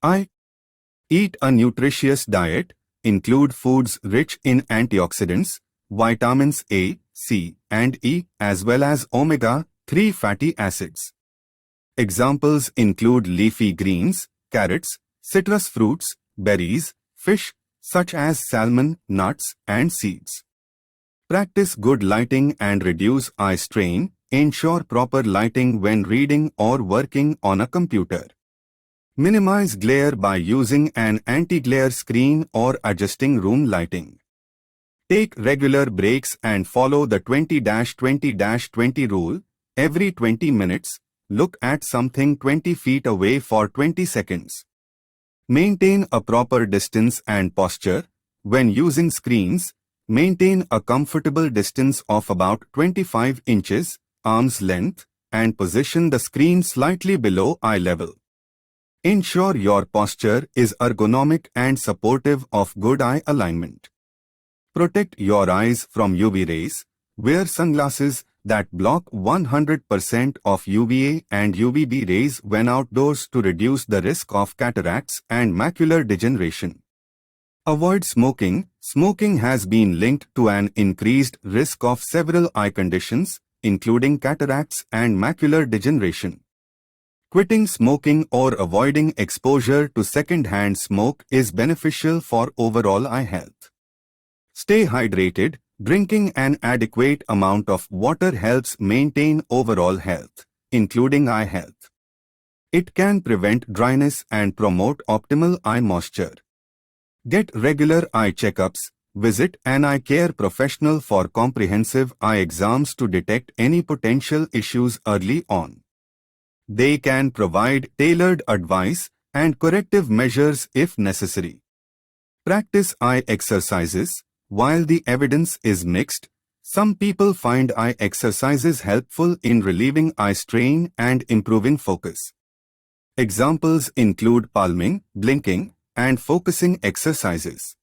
I. Eat a nutritious diet. Include foods rich in antioxidants, vitamins A, C, and E, as well as omega-3 fatty acids. Examples include leafy greens, carrots, citrus fruits, berries, fish, such as salmon, nuts, and seeds. Practice good lighting and reduce eye strain. Ensure proper lighting when reading or working on a computer. Minimize glare by using an anti-glare screen or adjusting room lighting. Take regular breaks and follow the 20-20-20 rule. Every 20 minutes, look at something 20 feet away for 20 seconds. Maintain a proper distance and posture. When using screens, maintain a comfortable distance of about 25 inches, arm's length, and position the screen slightly below eye level. Ensure your posture is ergonomic and supportive of good eye alignment. Protect your eyes from UV rays. Wear sunglasses that block 100% of UVA and UVB rays when outdoors to reduce the risk of cataracts and macular degeneration. Avoid smoking. Smoking has been linked to an increased risk of several eye conditions, including cataracts and macular degeneration. Quitting smoking or avoiding exposure to second-hand smoke is beneficial for overall eye health. Stay hydrated. Drinking an adequate amount of water helps maintain overall health, including eye health. It can prevent dryness and promote optimal eye moisture. Get regular eye checkups. Visit an eye care professional for comprehensive eye exams to detect any potential issues early on. They can provide tailored advice and corrective measures if necessary. Practice eye exercises. While the evidence is mixed, some people find eye exercises helpful in relieving eye strain and improving focus. Examples include palming, blinking, and focusing exercises.